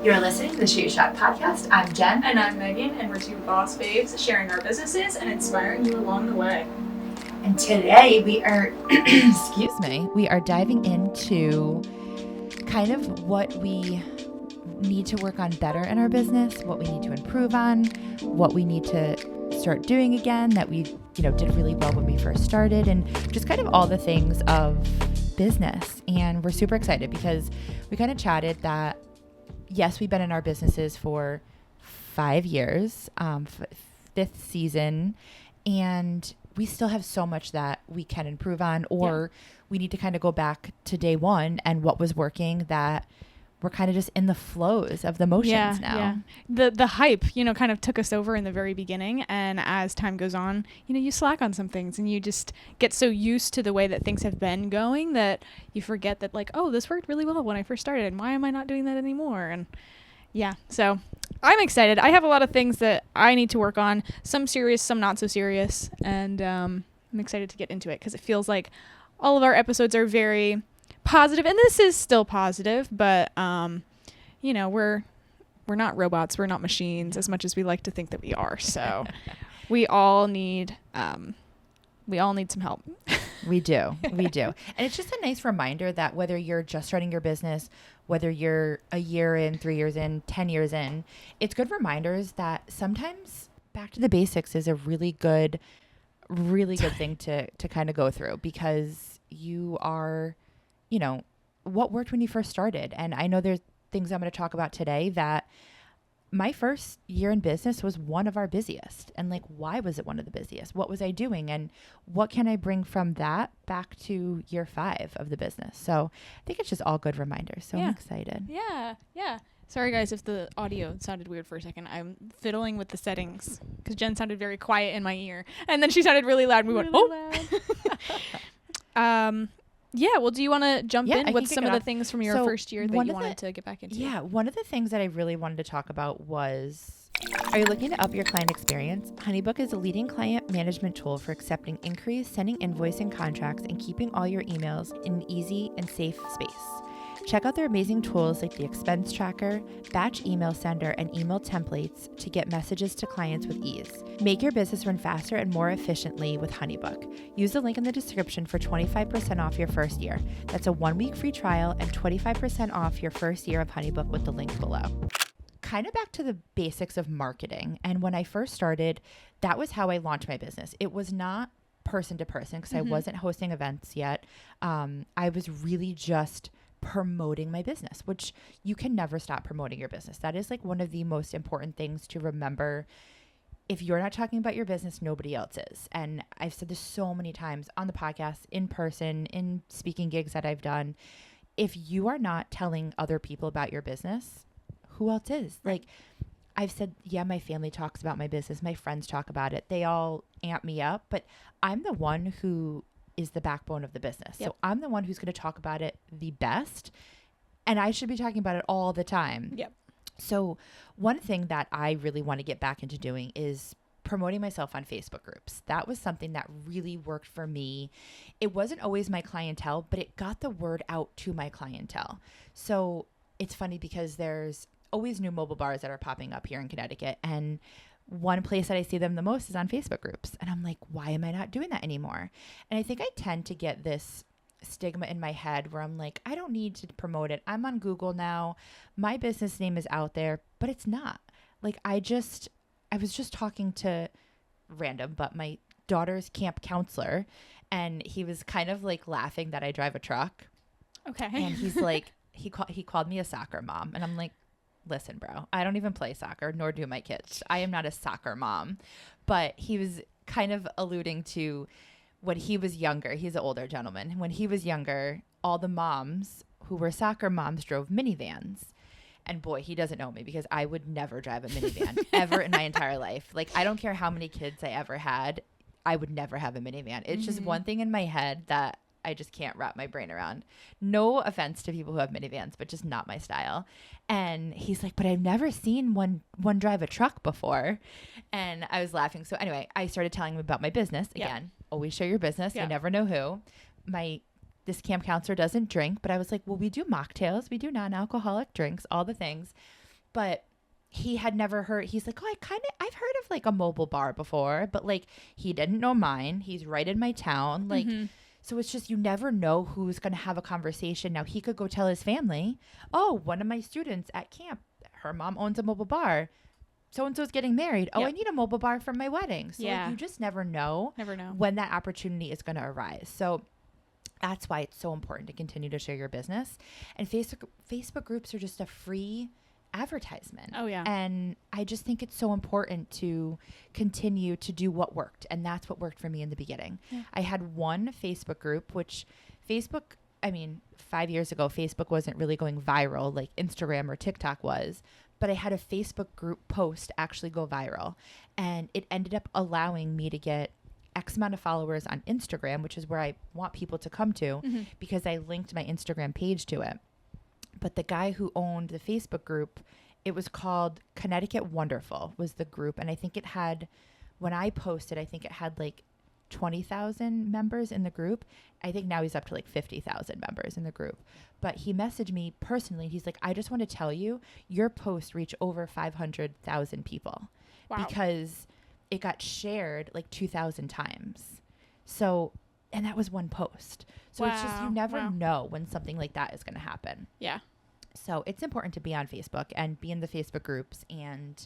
You're listening to the Shoot Shot Podcast. I'm Jen. And I'm Megan, and we're two boss babes sharing our businesses and inspiring you along the way. And today we are, we are diving into kind of what we need to work on better in our business, what we need to improve on, what we need to start doing again that we, did really well when we first started, and just kind of all the things of business. And we're super excited because we kind of chatted that yes, we've been in our businesses for 5 years, fifth season, and we still have so much that we can improve on, or we need to kind of go back to day one and what was working, that we're kind of just in the flows of the motions now. Yeah. The hype, kind of took us over in the very beginning. And as time goes on, you slack on some things and you just get so used to the way that things have been going that you forget that this worked really well when I first started. And why am I not doing that anymore? And so I'm excited. I have a lot of things that I need to work on, some serious, some not so serious. And I'm excited to get into it because it feels like all of our episodes are very positive, and this is still positive, but we're not robots, we're not machines as much as we like to think that we are. So we all need some help. We do. And it's just a nice reminder that whether you're just starting your business, whether you're a year in, 3 years in, 10 years in, it's good reminders that sometimes back to the basics is a really good thing to kind of go through, because you are what worked when you first started. And I know there's things I'm going to talk about today that my first year in business was one of our busiest. And why was it one of the busiest? What was I doing? And what can I bring from that back to year 5 of the business? So I think it's just all good reminders. So I'm excited. Yeah. Sorry guys if the audio sounded weird for a second. I'm fiddling with the settings because Jen sounded very quiet in my ear. And then she sounded really loud. And we went, loud. Yeah, well, do you want to jump in with some of the things from your first year that you wanted to get back into? Yeah, one of the things that I really wanted to talk about was, are you looking to up your client experience? HoneyBook is a leading client management tool for accepting inquiries, sending invoicing contracts, and keeping all your emails in an easy and safe space. Check out their amazing tools like the expense tracker, batch email sender, and email templates to get messages to clients with ease. Make your business run faster and more efficiently with HoneyBook. Use the link in the description for 25% off your first year. That's a 1-week free trial and 25% off your first year of HoneyBook with the link below. Kind of back to the basics of marketing. And when I first started, that was how I launched my business. It was not person to person because I wasn't hosting events yet. I was really just promoting my business, which you can never stop promoting your business. That is one of the most important things to remember. If you're not talking about your business, nobody else is. And I've said this so many times on the podcast, in person, in speaking gigs that I've done. If you are not telling other people about your business, who else is? I've said, my family talks about my business. My friends talk about it. They all amp me up, but I'm the one who is the backbone of the business. Yep. So I'm the one who's going to talk about it the best, and I should be talking about it all the time. Yep. So one thing that I really want to get back into doing is promoting myself on Facebook groups. That was something that really worked for me. It wasn't always my clientele, but it got the word out to my clientele. So it's funny because there's always new mobile bars that are popping up here in Connecticut, and one place that I see them the most is on Facebook groups. And I'm like, why am I not doing that anymore? And I think I tend to get this stigma in my head where I'm like, I don't need to promote it. I'm on Google now. My business name is out there, but it's not. I was just talking to random, but my daughter's camp counselor, and he was kind of laughing that I drive a truck. Okay. And he's like, he called me a soccer mom. And I'm like, listen, bro, I don't even play soccer, nor do my kids. I am not a soccer mom. But he was kind of alluding to when he was younger. He's an older gentleman. When he was younger, all the moms who were soccer moms drove minivans. And boy, he doesn't know me because I would never drive a minivan ever in my entire life. I don't care how many kids I ever had. I would never have a minivan. It's just one thing in my head that I just can't wrap my brain around. No offense to people who have minivans, but just not my style. And he's like, but I've never seen one drive a truck before. And I was laughing. So anyway, I started telling him about my business. Again, always share your business. You never know who. This camp counselor doesn't drink, but I was like, well, we do mocktails. We do non-alcoholic drinks, all the things. but he had never heard. He's like, oh, I've heard of like a mobile bar before, but like he didn't know mine. He's right in my town. Like, so it's just, you never know who's going to have a conversation. Now he could go tell his family, oh, one of my students at camp, her mom owns a mobile bar. So-and-so's getting married. Oh, I need a mobile bar for my wedding. So like, you just never know when that opportunity is going to arise. So that's why it's so important to continue to share your business. And Facebook groups are just a free advertisement. Oh, yeah. And I just think it's so important to continue to do what worked. And that's what worked for me in the beginning. Yeah. I had one Facebook group, which 5 years ago, Facebook wasn't really going viral like Instagram or TikTok was. But I had a Facebook group post actually go viral. And it ended up allowing me to get X amount of followers on Instagram, which is where I want people to come to, because I linked my Instagram page to it. But the guy who owned the Facebook group, it was called Connecticut Wonderful was the group. And I think it had, when I posted, I think it had like 20,000 members in the group. I think now he's up to like 50,000 members in the group. But he messaged me personally. He's like, I just want to tell you, your post reached over 500,000 people. Wow. Because it got shared like 2,000 times. So, and that was one post. So it's just, you never know when something like that is going to happen. Yeah. So it's important to be on Facebook and be in the Facebook groups. And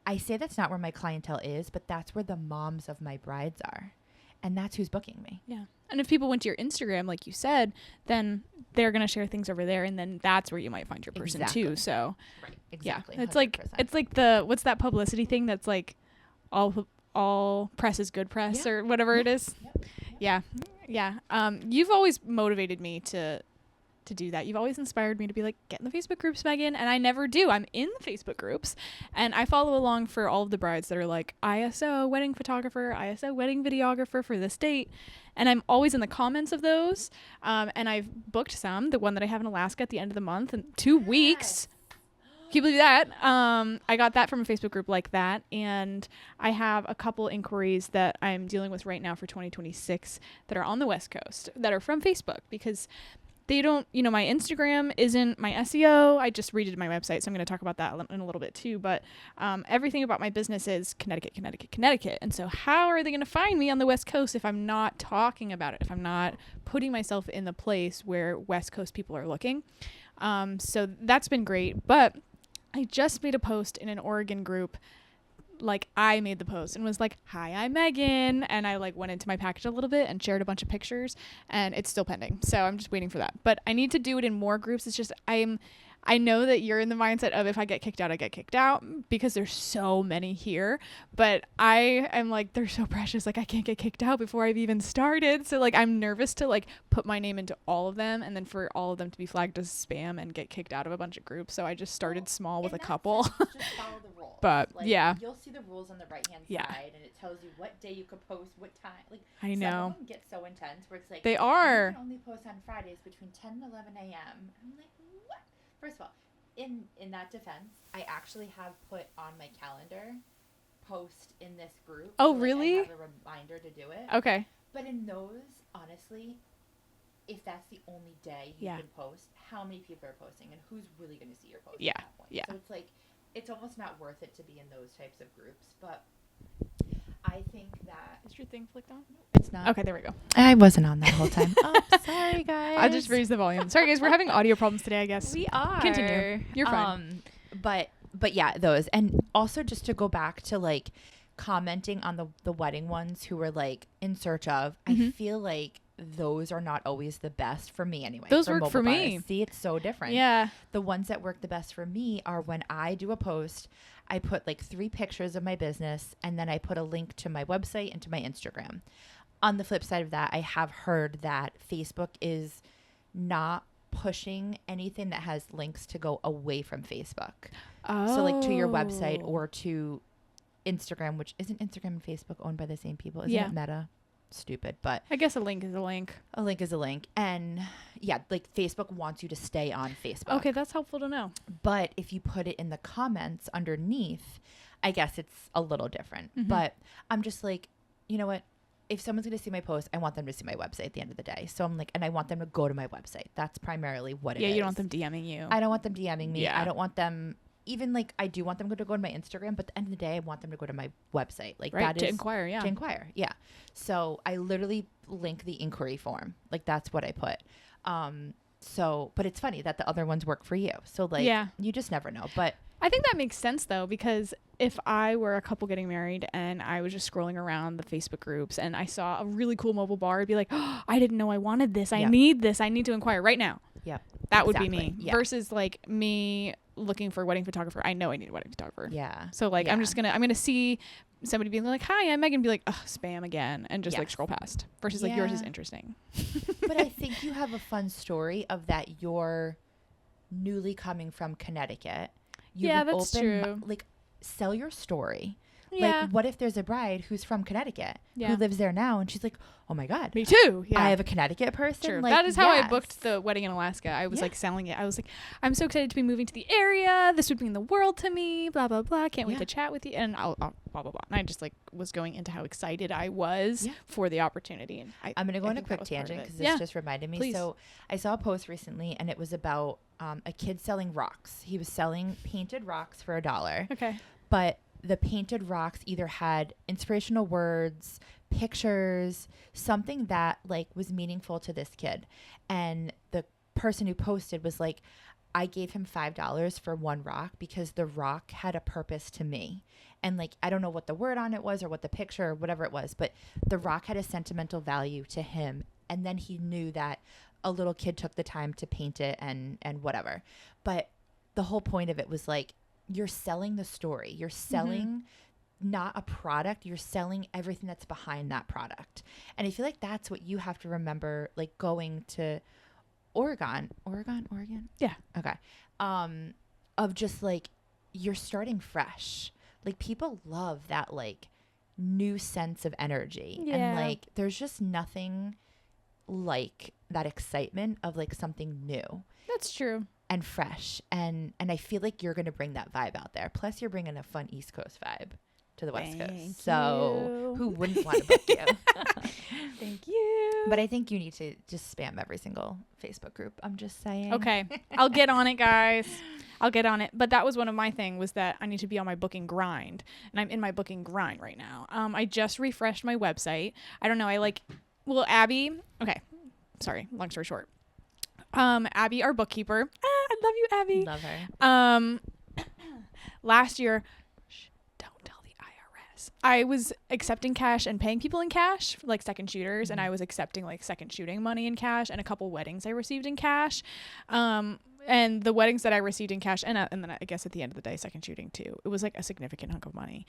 I say that's not where my clientele is, but that's where the moms of my brides are. And that's who's booking me. Yeah. And if people went to your Instagram, like you said, then they're going to share things over there. And then that's where you might find your person too. So right. Exactly. Yeah. It's 100%. It's like what's that publicity thing that's like all press is good press or whatever it is. Yep. Yeah. You've always motivated me to do that. You've always inspired me to be like, get in the Facebook groups, Megan. And I never do. I'm in the Facebook groups and I follow along for all of the brides that are like ISO wedding photographer, ISO wedding videographer for this date. And I'm always in the comments of those. And I've booked some, the one that I have in Alaska at the end of the month in 2 weeks. Can you believe that? I got that from a Facebook group like that. And I have a couple inquiries that I'm dealing with right now for 2026 that are on the West Coast that are from Facebook because they don't, my Instagram isn't my SEO. I just redid my website, so I'm going to talk about that in a little bit too. But everything about my business is Connecticut, Connecticut, Connecticut. And so how are they going to find me on the West Coast if I'm not talking about it, if I'm not putting myself in the place where West Coast people are looking? So that's been great. But I just made a post in an Oregon group. Like I made the post and was like, hi, I'm Megan. And I like went into my package a little bit and shared a bunch of pictures and it's still pending. So I'm just waiting for that. But I need to do it in more groups. It's just, I know that you're in the mindset of if I get kicked out, I get kicked out because there's so many here. But I am like, they're so precious. Like I can't get kicked out before I've even started. So like I'm nervous to like put my name into all of them and then for all of them to be flagged as spam and get kicked out of a bunch of groups. So I just started small with a couple. Just follow the rules. But like, yeah. You'll see the rules on the right hand side and it tells you what day you could post, what time. Like I know. Some of them get so intense where it's like they are. You can only post on Fridays between 10 and 11 a.m. I'm like, what? First of all, in that defense, I actually have put on my calendar post in this group. Oh, so really? I have a reminder to do it. Okay. But in those, honestly, if that's the only day you can post, how many people are posting and who's really going to see your post at that point? So it's like, it's almost not worth it to be in those types of groups. But I think that... Is your thing flicked on? It's not. Okay, there we go. I wasn't on that whole time. Oh, sorry, guys. I just raised the volume. Sorry, guys. We're having audio problems today, I guess. We are. Continue. You're fine. But yeah, those. And also just to go back to like commenting on the wedding ones who were like in search of, I feel like those are not always the best for me anyway. Those work for me. See, it's so different. Yeah. The ones that work the best for me are when I do a post, I put like 3 pictures of my business and then I put a link to my website and to my Instagram. On the flip side of that, I have heard that Facebook is not pushing anything that has links to go away from Facebook. Oh. So like to your website or to Instagram, which isn't Instagram and Facebook owned by the same people? Isn't it Meta? Stupid, but I guess a link is a link. A link is a link. And yeah, like Facebook wants you to stay on Facebook. Okay, that's helpful to know. But if you put it in the comments underneath, I guess it's a little different. But I'm just like, you know what? if someone's going to see my post, I want them to see my website at the end of the day. So I'm like, and I want them to go to my website. That's primarily what it is. Yeah, you don't want them DMing you. I don't want them DMing me. Yeah. I don't want them, even like, I do want them to go to my Instagram, but at the end of the day, I want them to go to my website. Like right, that to is inquire, yeah. To inquire, yeah. So I literally link the inquiry form. Like that's what I put. So, but it's funny that the other ones work for you. So like, you just never know. But I think that makes sense though, because if I were a couple getting married and I was just scrolling around the Facebook groups and I saw a really cool mobile bar, I'd be like, oh, I didn't know I wanted this. I need this. I need to inquire right now. Yeah. That would be me. Yeah. Versus like me looking for a wedding photographer. I know I need a wedding photographer. Yeah. So like, I'm going to see somebody being like, hi, I'm Megan, be like, ugh, spam again. And just like scroll past versus like yours is interesting. But I think you have a fun story of that you're newly coming from Connecticut. That's true. Like, sell your story. Yeah. Like, what if there's a bride who's from Connecticut who lives there now, and she's like, oh my God. Me too. Yeah. I have a Connecticut person. True. Like, that is how I booked the wedding in Alaska. I was like selling it. I was like, I'm so excited to be moving to the area. This would mean the world to me. Blah, blah, blah. Can't wait to chat with you. And I'll blah, blah, blah. And I just like was going into how excited I was for the opportunity. And I'm going to go on a quick tangent because this just reminded me. Please. So I saw a post recently and it was about a kid selling rocks. He was selling painted rocks for $1. Okay. But the painted rocks either had inspirational words, pictures, something that like was meaningful to this kid. And the person who posted was like, I gave him $5 for one rock because the rock had a purpose to me. And like, I don't know what the word on it was or what the picture or whatever it was, but the rock had a sentimental value to him. And then he knew that a little kid took the time to paint it and whatever. But the whole point of it was like, you're selling the story. You're selling not a product. You're selling everything that's behind that product. And I feel like that's what you have to remember, like going to Oregon. Yeah. Okay. Of just like, you're starting fresh. Like people love that like new sense of energy. Yeah. And like, there's just nothing like that excitement of like something new. That's true. And fresh. And I feel like you're going to bring that vibe out there. Plus you're bringing a fun East Coast vibe to the West Coast. So who wouldn't want to book you? Thank you. But I think you need to just spam every single Facebook group. I'm just saying. Okay. I'll get on it, guys. I'll get on it. But that was one of my things, was that I need to be on my booking grind. And I'm in my booking grind right now. I just refreshed my website. I don't know. Abby. Okay. Sorry. Long story short. Abby, our bookkeeper. I love you, Abby. Love her. Last year, don't tell the IRS. I was accepting cash and paying people in cash, like second shooters, and I was accepting like second shooting money in cash, and a couple weddings I received in cash. And the weddings that I received in cash, and then I guess at the end of the day, second shooting too. It was like a significant hunk of money.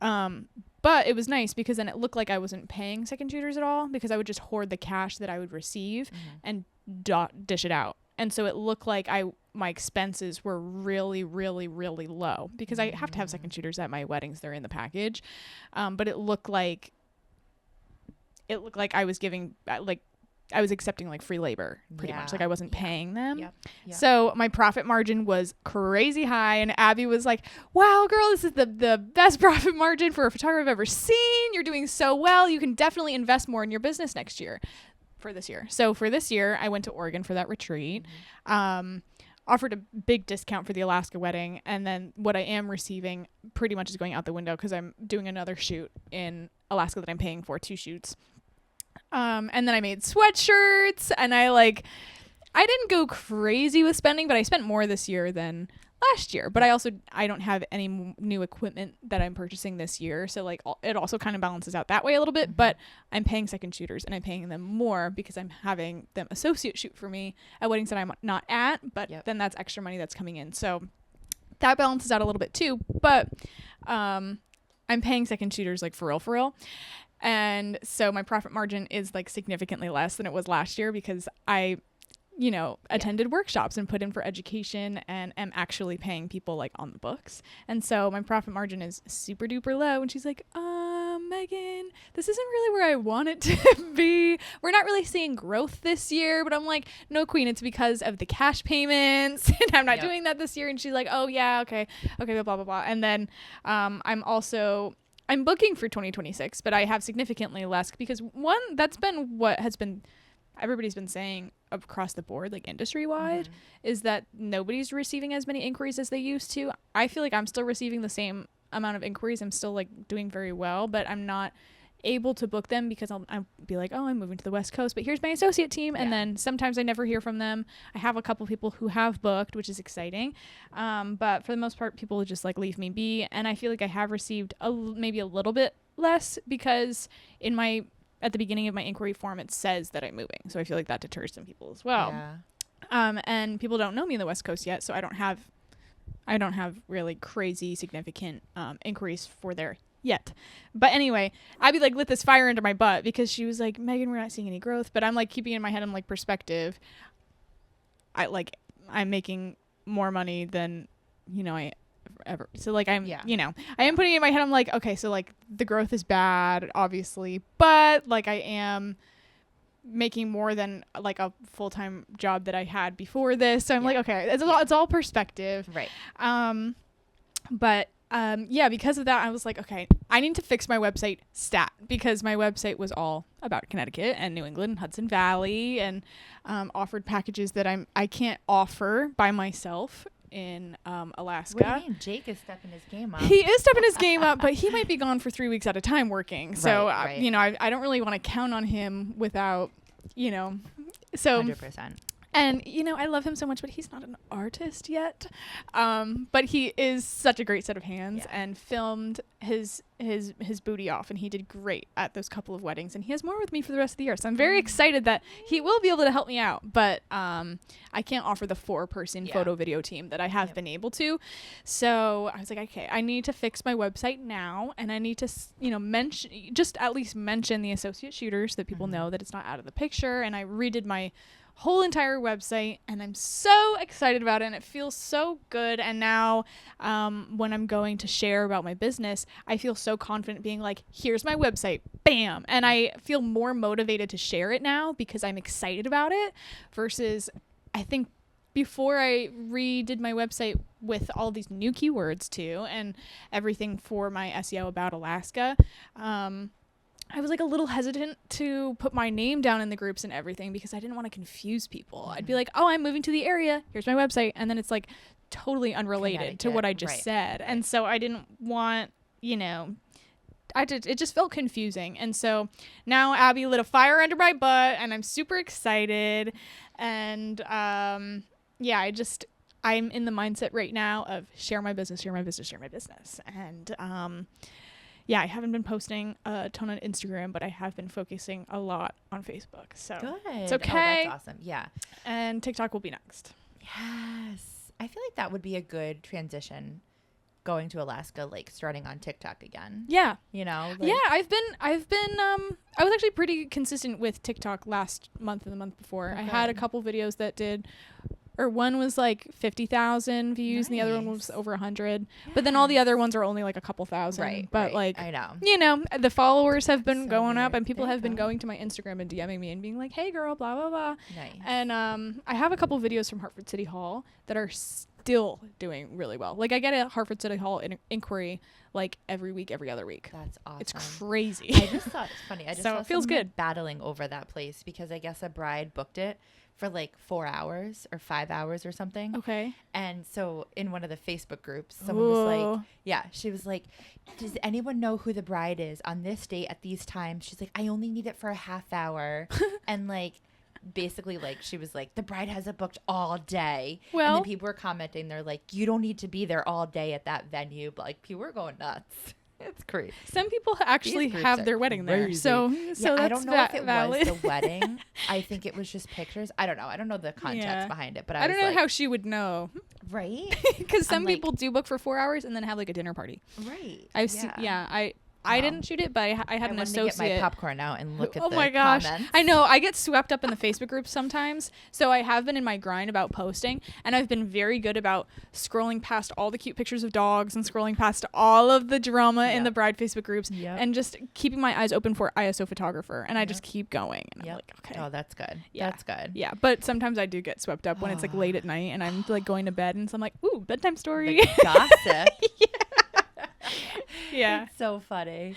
But it was nice because then it looked like I wasn't paying second shooters at all, because I would just hoard the cash that I would receive and dish it out. And so it looked like my expenses were really, really, really low, because I have to have second shooters at my weddings. They're in the package. But it looked like I was giving I was accepting like free labor pretty much. Like I wasn't paying them. Yep. So my profit margin was crazy high. And Abby was like, wow, girl, this is the best profit margin for a photographer I've ever seen. You're doing so well. You can definitely invest more in your business next year. For this year. So for this year, I went to Oregon for that retreat. Offered a big discount for the Alaska wedding. And then what I am receiving pretty much is going out the window, because I'm doing another shoot in Alaska that I'm paying for, 2 shoots. And then I made sweatshirts, and I didn't go crazy with spending, but I spent more this year than last year. But I don't have any new equipment that I'm purchasing this year. So like it also kind of balances out that way a little bit, but I'm paying second shooters, and I'm paying them more because I'm having them associate shoot for me at weddings that I'm not at, but then that's extra money that's coming in. So that balances out a little bit too, but, I'm paying second shooters like for real. And so my profit margin is like significantly less than it was last year, because I, attended workshops and put in for education and am actually paying people like on the books. And so my profit margin is super duper low. And she's like, Megan, this isn't really where I want it to be. We're not really seeing growth this year. But I'm like, no, queen, it's because of the cash payments. And I'm not doing that this year. And she's like, oh yeah, okay, blah, blah, blah. And then, I'm booking for 2026, but I have significantly less because one, that's been what has been everybody's been saying across the board, like industry wide, is that nobody's receiving as many inquiries as they used to. I feel like I'm still receiving the same amount of inquiries. I'm still like doing very well, but I'm not able to book them because I'll be like, oh, I'm moving to the West Coast, but here's my associate team. And then sometimes I never hear from them. I have a couple people who have booked, which is exciting. But for the most part, people just like leave me be. And I feel like I have received maybe a little bit less because at the beginning of my inquiry form, it says that I'm moving. So I feel like that deters some people as well. Yeah. And people don't know me in the West Coast yet. So I don't have really crazy significant inquiries for there yet. But anyway, Abby like lit this fire under my butt because she was like, Megan, we're not seeing any growth. But I'm like keeping in my head, I'm like, perspective. I'm making more money than, I ever. So like I am putting it in my head, I'm like, okay, so like the growth is bad, obviously, but like I am making more than like a full-time job that I had before this. So I'm like, okay, it's all perspective. Right. Because of that, I was like, okay, I need to fix my website stat because my website was all about Connecticut and New England and Hudson Valley and offered packages that I can't offer by myself in Alaska. What do you mean? Jake is stepping his game up. He is stepping his game up, but he might be gone for 3 weeks at a time working. So, right. I don't really want to count on him without, so 100%. And, I love him so much, but he's not an artist yet. But he is such a great set of hands and filmed his booty off. And he did great at those couple of weddings. And he has more with me for the rest of the year. So I'm very excited that he will be able to help me out. But I can't offer the 4-person photo video team that I have been able to. So I was like, okay, I need to fix my website now. And I need to, at least mention the associate shooters so that people know that it's not out of the picture. And I redid my whole entire website and I'm so excited about it and it feels so good. And now when I'm going to share about my business, I feel so confident being like, here's my website, bam. And I feel more motivated to share it now because I'm excited about it versus I think before I redid my website with all these new keywords too and everything for my SEO about Alaska, I was like a little hesitant to put my name down in the groups and everything because I didn't want to confuse people. I'd be like, oh, I'm moving to the area. Here's my website. And then it's like totally unrelated to what I just said. And so I didn't want, it just felt confusing. And so now Abby lit a fire under my butt and I'm super excited. And I'm in the mindset right now of share my business. And, I haven't been posting a ton on Instagram, but I have been focusing a lot on Facebook. So good. It's okay. Oh, that's awesome. Yeah. And TikTok will be next. Yes. I feel like that would be a good transition going to Alaska, like starting on TikTok again. Yeah. I've been I was actually pretty consistent with TikTok last month and the month before. Okay. I had a couple videos that did, or one was like 50,000 views and the other one was over 100. Yeah. But then all the other ones are only like a couple thousand. Right. But right. I know. The followers have been going weird. up and people have been going to my Instagram and DMing me and being like, hey girl, blah, blah, blah. Nice. And I have a couple videos from Hartford City Hall that are still doing really well. Like I get a Hartford City Hall inquiry like every week, every other week. That's awesome. It's crazy. I just thought it's funny. So it feels good battling over that place because I guess a bride booked it for like 4 hours or 5 hours or something. Okay. And so in one of the Facebook groups, someone was like, she was like, does anyone know who the bride is on this date at these times? She's like, I only need it for a half hour. And like, basically like, she was like, the bride has it booked all day. Well, and then people were commenting, they're like, you don't need to be there all day at that venue. But like, people were going nuts. It's crazy. Some people actually have their wedding there. So that's I don't know if it valid. was the wedding. I think it was just pictures. I don't know. I don't know the context behind it, but I don't know how she would know. Right? Because some people do book for 4 hours and then have like a dinner party. Right. I've seen, I didn't shoot it, but I had an associate. To get my popcorn out and look at oh the my gosh. comments. I know. I get swept up in the Facebook group sometimes. So I have been in my grind about posting, and I've been very good about scrolling past all the cute pictures of dogs and scrolling past all of the drama in the bride Facebook groups and just keeping my eyes open for ISO photographer. And I just keep going. And I'm like, okay. Oh, that's good. Yeah. That's good. Yeah. But sometimes I do get swept up when it's like late at night and I'm like going to bed and so I'm like, ooh, bedtime story. The gossip. Yeah. It's so funny.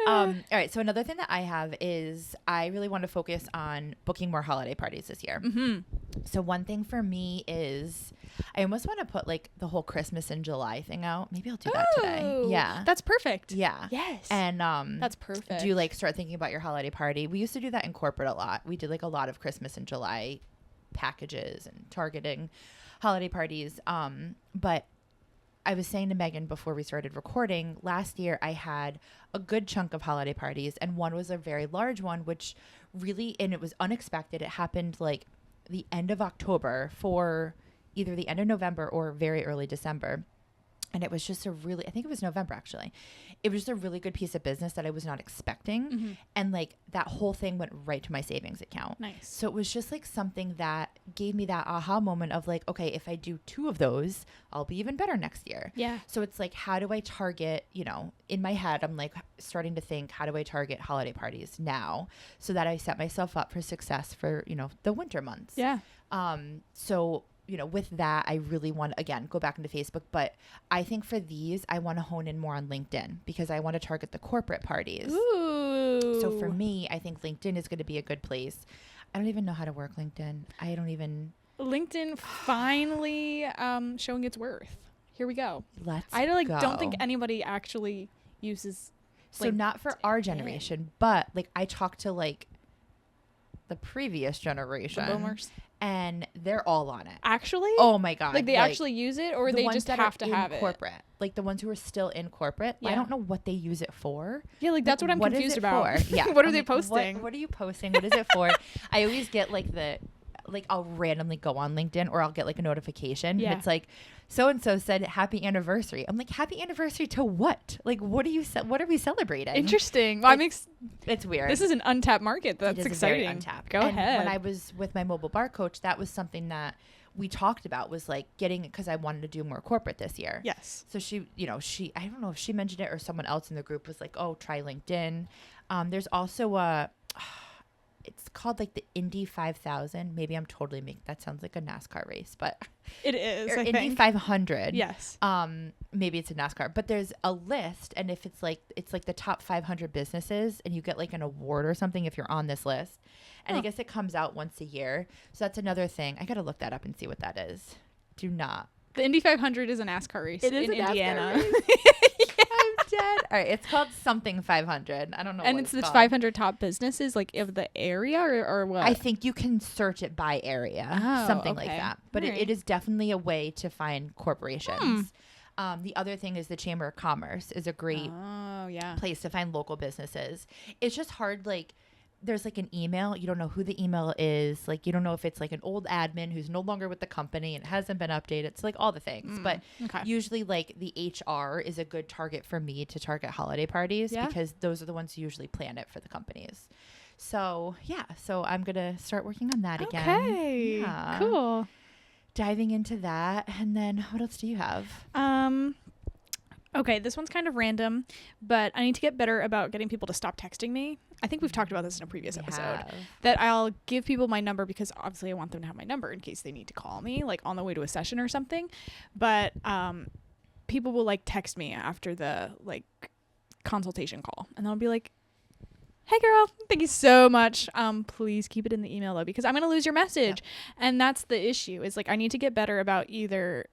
All right. So another thing that I have is I really want to focus on booking more holiday parties this year. Mm-hmm. So one thing for me is I almost want to put like the whole Christmas in July thing out. Maybe I'll do that today. Yeah. That's perfect. Yeah. Yes. And that's perfect. do you like start thinking about your holiday party? We used to do that in corporate a lot. We did like a lot of Christmas in July packages and targeting holiday parties. But I was saying to Megan before we started recording, last year I had a good chunk of holiday parties, and one was a very large one, which really, and it was unexpected. It happened like the end of October for either the end of November or very early December. And it was just a really, I think it was November actually. It was just a really good piece of business that I was not expecting. Mm-hmm. And like that whole thing went right to my savings account. Nice. So it was just like something that gave me that aha moment of like, okay, if I do 2 of those, I'll be even better next year. Yeah. So it's like, how do I target, you know, in my head, I'm like starting to think, how do I target holiday parties now so that I set myself up for success for, you know, the winter months. Yeah. So, you know, with that, I really want to, again, go back into Facebook. But I think for these, I want to hone in more on LinkedIn because I want to target the corporate parties. Ooh. So for me, I think LinkedIn is going to be a good place. I don't even know how to work LinkedIn. I don't even. LinkedIn finally showing its worth. Here we go. Let's don't go. think anybody actually uses. So like, not for our generation, but like I talked to like the previous generation. the boomers. And they're all on it. Actually? Oh my God. Like they actually use it, or the they ones just that have are to have in it? corporate. Like the ones who are still in corporate. I Yeah. don't know what they use it for. Yeah, like that's what I'm What is confused it about. for? Yeah. What are I'm they like, posting? What are you posting? What is it for? I always get like I'll randomly go on LinkedIn or I'll get like a notification. Yeah. And it's like, so-and-so said happy anniversary. I'm like, happy anniversary to what? Like, what are we celebrating? Interesting. Well, It's weird. this is an untapped market. It That's is exciting. very untapped. Go and ahead. When I was with my mobile bar coach, that was something that we talked about was like getting it because I wanted to do more corporate this year. Yes. So she, I don't know if she mentioned it or someone else in the group was like, oh, try LinkedIn. There's also it's called like the Indy 5000. Maybe I'm totally making that sounds like a NASCAR race, but It is. or I Indy think. 500. Yes. Maybe it's a NASCAR, but there's a list, and if it's like the top 500 businesses, and you get like an award or something if you're on this list. And I guess it comes out once a year, so that's another thing. I gotta look that up and see what that is. Do not. The Indy 500 is a NASCAR race It is in a NASCAR Indiana. race. I'm dead. All right, it's called something 500. I don't know. And what it's the called. 500 top businesses like of the area or what? I think you can search it by area, something like okay. that. But All right. it is definitely a way to find corporations. The other thing is the Chamber of Commerce is a great place to find local businesses. It's just hard, like there's like an email. You don't know who the email is. Like you don't know if it's like an old admin who's no longer with the company and it hasn't been updated. It's like all the things. But usually like the HR is a good target for me to target holiday parties because those are the ones who usually plan it for the companies. So yeah, so I'm going to start working on that again. Okay. Yeah. Cool. Diving into that. And then what else do you have? Okay, this one's kind of random, but I need to get better about getting people to stop texting me. I think we've talked about this in a previous episode. That I'll give people my number because obviously I want them to have my number in case they need to call me, like on the way to a session or something. But people will like text me after the like consultation call, and they'll be like, "Hey girl, thank you so much. Please keep it in the email though, because I'm gonna lose your message." And that's the issue. Is like I need to get better about either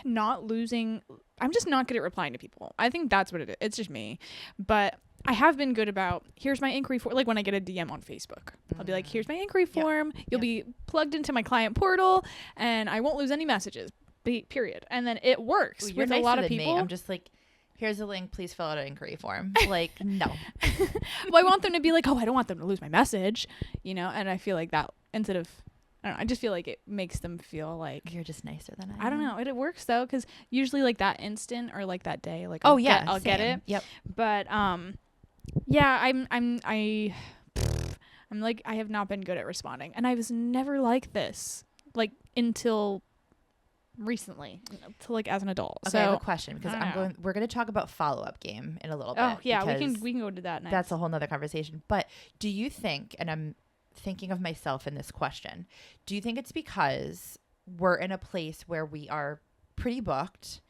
not losing. I'm just not good at replying to people. I think that's what it is. It's just me. But I have been good about, here's my inquiry form. Like when I get a DM on Facebook, I'll be like, here's my inquiry form. You'll be plugged into my client portal and I won't lose any messages, period. And then it works with a lot of people. Me. I'm just like, here's a link. Please fill out an inquiry form. Like, no. Well, I want them to be like, oh, I don't want them to lose my message, And I feel like that instead of, I don't know, I just feel like it makes them feel like you're just nicer than I am. I don't know. It works though, because usually like that instant or like that day, like I'll get it. Yep. But yeah, I'm like I have not been good at responding, and I was never like this like until recently, to like as an adult. Okay, so I have a question because we're going to talk about follow-up game in a little bit. Oh yeah, we can go to that next. That's a whole nother conversation. But do you think, and I'm thinking of myself in this question, do you think it's because we're in a place where we are pretty booked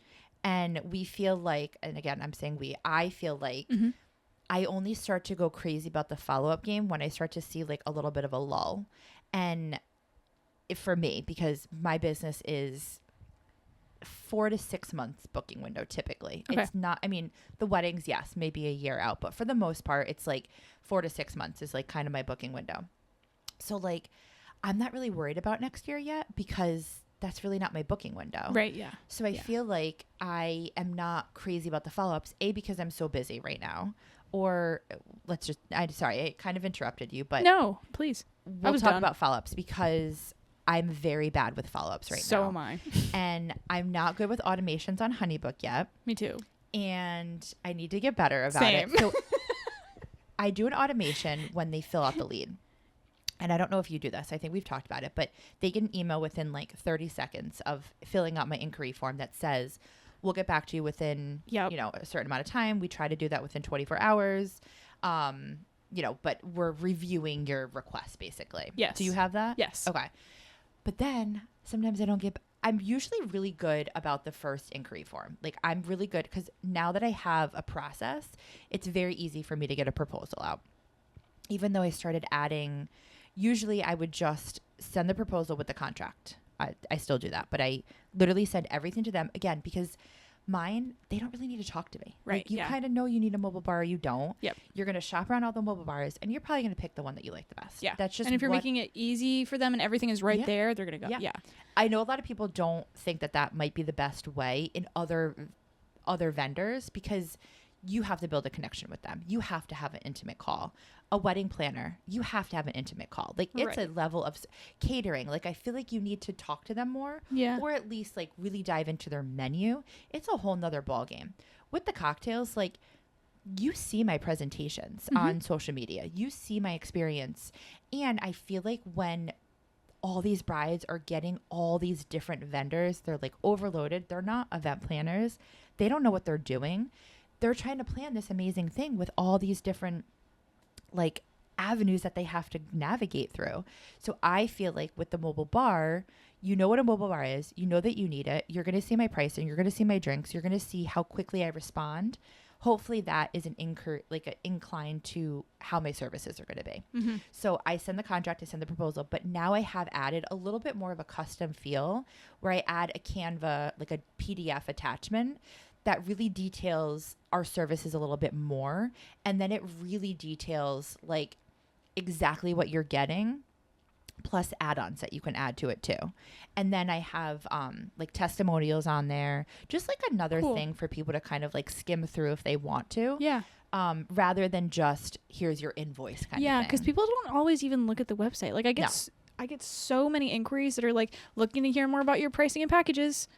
And we feel like, and again, I'm saying I feel like I only start to go crazy about the follow-up game when I start to see like a little bit of a lull. And for me, because my business is 4 to 6 months booking window typically. Okay. It's not, I mean, the weddings, yes, maybe a year out, but for the most part, it's like 4 to 6 months is like kind of my booking window. So like, I'm not really worried about next year yet because that's really not my booking window. Right. Yeah. So I feel like I am not crazy about the follow-ups, because I'm so busy right now. Or sorry, I kind of interrupted you, but no, please. We'll talk about follow-ups because I'm very bad with follow-ups right now. So am I. And I'm not good with automations on HoneyBook yet. Me too. And I need to get better about Same. it. So I do an automation when they fill out the lead. And I don't know if you do this. I think we've talked about it, but they get an email within like 30 seconds of filling out my inquiry form that says, we'll get back to you within, a certain amount of time. We try to do that within 24 hours. But we're reviewing your request basically. Yes. Do you have that? Yes. Okay. But then sometimes I'm usually really good about the first inquiry form. Like I'm really good because now that I have a process, it's very easy for me to get a proposal out. Even though I started adding, usually I would just send the proposal with the contract. I still do that, but I literally send everything to them again because mine, they don't really need to talk to me. Right. Like you kind of know you need a mobile bar or you don't. Yep. You're going to shop around all the mobile bars and you're probably going to pick the one that you like the best. Yeah. That's just, and if you're making it easy for them and everything is right there, they're going to go. Yeah. I know a lot of people don't think that might be the best way in other vendors because you have to build a connection with them. You have to have an intimate call. A wedding planner, you have to have an intimate call. Like it's a level of catering. Like I feel like you need to talk to them more, or at least like really dive into their menu. It's a whole nother ball game. With the cocktails, like you see my presentations on social media, you see my experience, and I feel like when all these brides are getting all these different vendors, they're like overloaded. They're not event planners. They don't know what they're doing. They're trying to plan this amazing thing with all these different like avenues that they have to navigate through. So I feel like with the mobile bar, you know what a mobile bar is, you know that you need it. You're going to see my pricing. You're going to see my drinks. You're going to see how quickly I respond. Hopefully that is an incline to how my services are going to be. So I send the contract, I send the proposal, but now I have added a little bit more of a custom feel where I add a Canva, like a PDF attachment that really details our services a little bit more. And then it really details like exactly what you're getting plus add-ons that you can add to it too. And then I have like testimonials on there, just like another thing for people to kind of like skim through if they want to. Yeah. Rather than just here's your invoice kind of thing. Yeah, because people don't always even look at the website. Like I get so many inquiries that are like looking to hear more about your pricing and packages.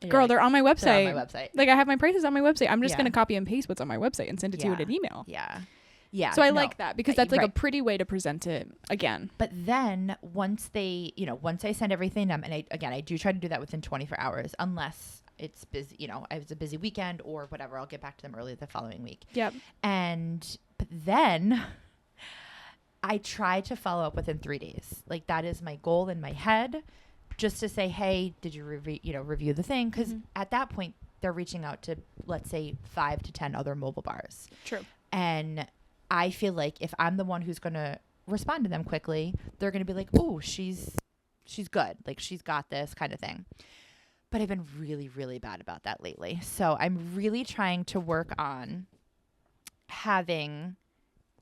Girl, like, they're on my website. They're on my website. Like I have my prices on my website. I'm just going to copy and paste what's on my website and send it to you in an email. Yeah. Yeah. So I like that because that's like a pretty way to present it again. But then once I send everything, and I do try to do that within 24 hours, unless it's busy, it's a busy weekend or whatever, I'll get back to them early the following week. Yep. But then I try to follow up within 3 days. Like that is my goal in my head. Just to say, hey, did you review the thing? Because at that point, they're reaching out to, let's say, 5 to 10 other mobile bars. True. And I feel like if I'm the one who's going to respond to them quickly, they're going to be like, oh, she's good. Like, she's got this kind of thing. But I've been really, really bad about that lately. So I'm really trying to work on having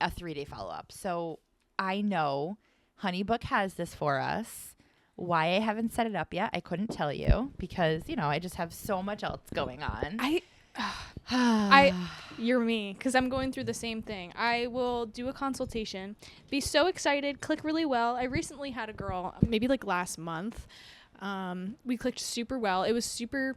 a 3-day follow-up. So I know HoneyBook has this for us. Why I haven't set it up yet, I couldn't tell you because, I just have so much else going on. You're me because I'm going through the same thing. I will do a consultation, be so excited, click really well. I recently had a girl, maybe like last month. We clicked super well. It was super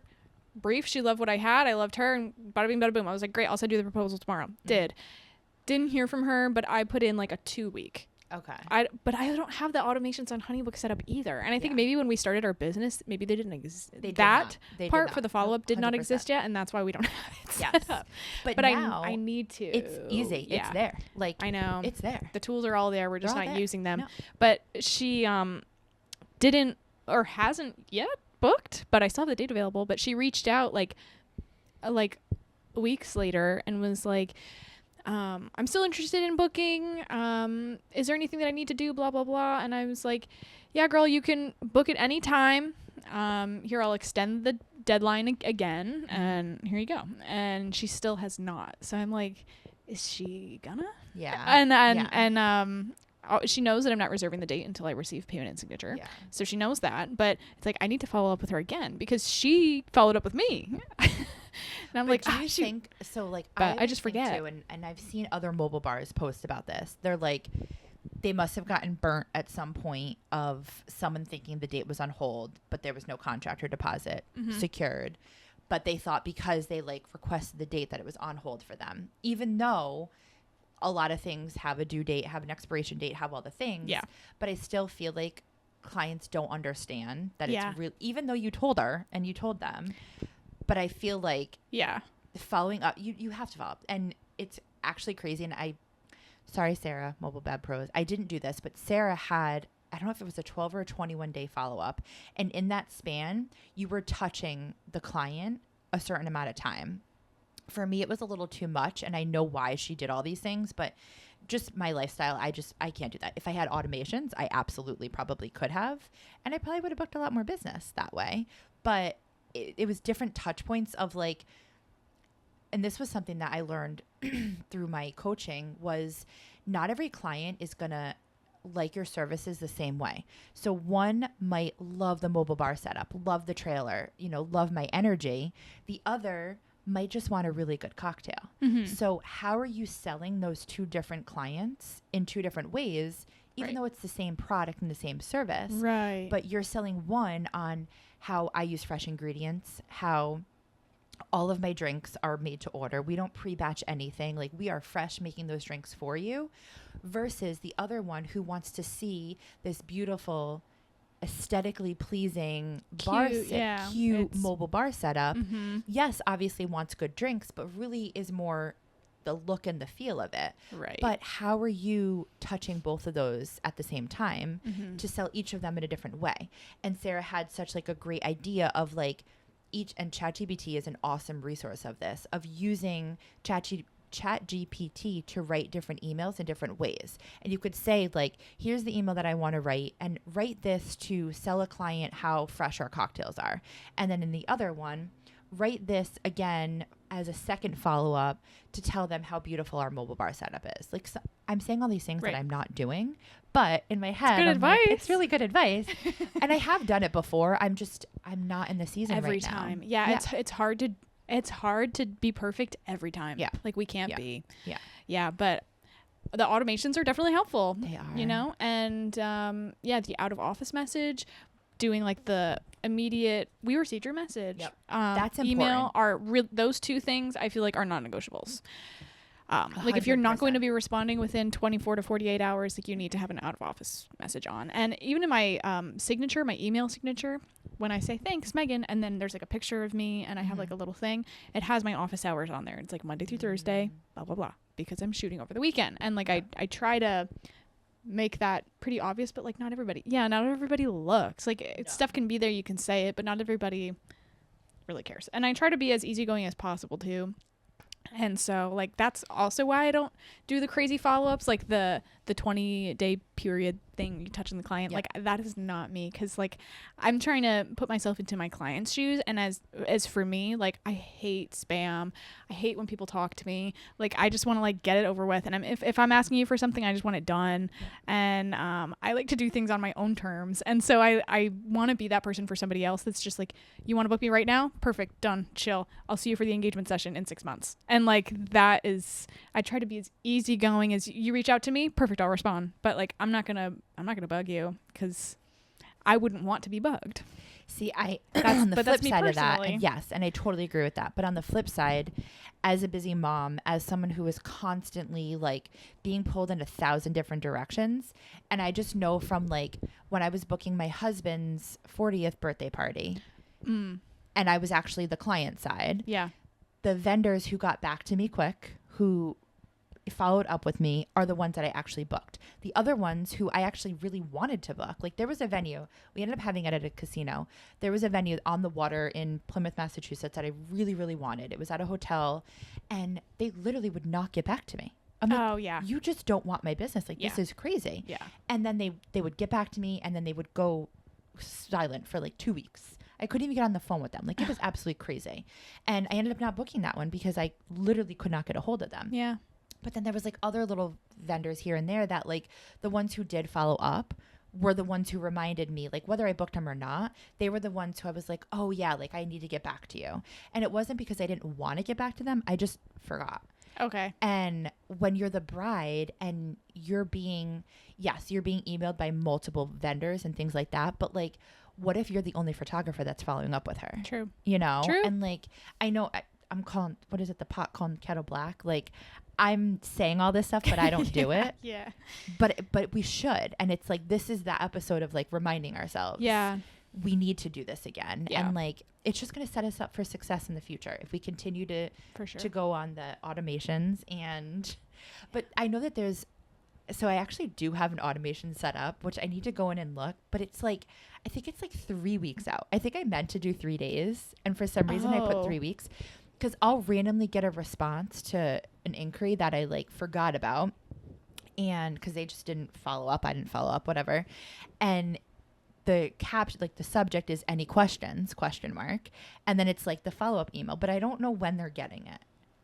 brief. She loved what I had. I loved her and bada bing, bada boom. I was like, great, I'll send you the proposal tomorrow. Didn't hear from her, but I put in like a 2-week. Okay. But I don't have the automations on HoneyBook set up either. And I think maybe when we started our business, maybe they didn't exist. That part for the follow-up did not exist yet. And that's why we don't have it set up. But now I need to. It's easy. Yeah. It's there. Like I know. It's there. The tools are all there. We're just not using them. No. But she didn't or hasn't yet booked, but I still have the date available. But she reached out like weeks later and was like, I'm still interested in booking. Is there anything that I need to do? Blah, blah, blah. And I was like, yeah, girl, you can book it anytime. Here, I'll extend the deadline again. And here you go. And she still has not. So I'm like, is she gonna? Yeah. And she knows that I'm not reserving the date until I receive payment and signature. Yeah. So she knows that. But it's like, I need to follow up with her again because she followed up with me. And I'm like, do you think so? Like, but I just forget. too, and I've seen other mobile bars post about this. They're like, they must have gotten burnt at some point of someone thinking the date was on hold, but there was no contract or deposit secured. But they thought because they like requested the date that it was on hold for them, even though a lot of things have a due date, have an expiration date, have all the things. Yeah. But I still feel like clients don't understand that Yeah. it's real, even though you told her and you told them. But I feel like following up, you have to follow up. And it's actually crazy. And sorry, Sarah, Mobile Bad Pros. I didn't do this, but Sarah had, I don't know if it was a 12 or a 21 day follow up. And in that span, you were touching the client a certain amount of time. For me, it was a little too much. And I know why she did all these things, but just my lifestyle, I can't do that. If I had automations, I absolutely probably could have. And I probably would have booked a lot more business that way. But it was different touch points of like, and this was something that I learned through my coaching, was not every client is going to like your services the same way. So one might love the mobile bar setup, love the trailer, love my energy. The other might just want a really good cocktail. So how are you selling those two different clients in two different ways, even though it's the same product and the same service? Right. But you're selling one on how I use fresh ingredients, how all of my drinks are made to order. We don't pre-batch anything. Like, we are fresh making those drinks for you, versus the other one who wants to see this beautiful, aesthetically pleasing cute mobile bar setup. Yes, obviously wants good drinks, but really is more the look and the feel of it. Right. But how are you touching both of those at the same time to sell each of them in a different way? And Sarah had such like a great idea of like each, and ChatGPT is an awesome resource of this, of using ChatGPT to write different emails in different ways. And you could say like, here's the email that I want to write, and write this to sell a client how fresh our cocktails are. And then in the other one, write this again as a second follow-up to tell them how beautiful our mobile bar setup is. Like, so I'm saying all these things that I'm not doing, but in my head, good advice. Like, it's really good advice. And I have done it before. I'm not in the season every right now. time. Yeah. It's hard to be perfect every time. Yeah. Like, we can't be. Yeah. Yeah. But the automations are definitely helpful. They are. And the out of office message, doing like the immediate we received your message. Yep. That's important. Email are those two things I feel like are non-negotiables. Like, if you're not going to be responding within 24 to 48 hours, like, you need to have an out of office message on. And even in my signature, my email signature, when I say thanks, Meghan, and then there's like a picture of me and I have like a little thing, it has my office hours on there. It's like Monday through Thursday, blah, blah, blah, because I'm shooting over the weekend. And like, I try to make that pretty obvious, but like, not everybody looks like stuff can be there. You can say it, but not everybody really cares. And I try to be as easygoing as possible too. And so like, that's also why I don't do the crazy follow-ups, like the 20-day period thing, you touching the client. Like, that is not me, because like, I'm trying to put myself into my client's shoes. And as for me, like, I hate spam. I hate when people talk to me. Like, I just want to like get it over with. And if I'm asking you for something, I just want it done. And I like to do things on my own terms. And so I want to be that person for somebody else that's just like, you want to book me right now? Perfect. Done. Chill. I'll see you for the engagement session in 6 months. And like, that is, I try to be as easygoing as you reach out to me. Perfect. I'll respond. But like, I'm not gonna bug you, because I wouldn't want to be bugged. See, that's on the flip side of that. personally. And yes, and I totally agree with that. But on the flip side, as a busy mom, as someone who is constantly like being pulled in 1,000 different directions, and I just know from like when I was booking my husband's 40th birthday party, and I was actually the client side. Yeah. The vendors who got back to me quick, who followed up with me are the ones that I actually booked. The other ones who I actually really wanted to book, like there was a venue, we ended up having it at a casino. There was a venue on the water in Plymouth, Massachusetts that I really, really wanted. It was at a hotel, and they literally would not get back to me. I'm like, Oh, yeah. you just don't want my business. Like, this is crazy. Yeah. And then they would get back to me, and then they would go silent for like 2 weeks. I couldn't even get on the phone with them. Like, it was absolutely crazy. And I ended up not booking that one because I literally could not get a hold of them. Yeah. But then there was like other little vendors here and there that like the ones who did follow up were the ones who reminded me, like whether I booked them or not, they were the ones who I was like, oh yeah, like I need to get back to you. And it wasn't because I didn't want to get back to them. I just forgot. Okay. And when you're the bride and you're being emailed by multiple vendors and things like that. But like, what if you're the only photographer that's following up with her? True. You know? True. And like, I know I'm calling, what is it? The pot calling kettle black. Like I'm saying all this stuff, but I don't do it. Yeah. But we should. And it's like, this is that episode of like reminding ourselves. Yeah. We need to do this again. Yeah. And like, it's just going to set us up for success in the future if we continue to, For sure. to go on the automations. But I know that so I actually do have an automation set up, which I need to go in and look, but it's like, I think it's like 3 weeks out. I think I meant to do 3 days. And for some reason I put 3 weeks because I'll randomly get a response to an inquiry that I like forgot about. And cause they just didn't follow up. I didn't follow up, whatever. And the caption, like the subject is any questions, ? And then it's like the follow-up email, but I don't know when they're getting it.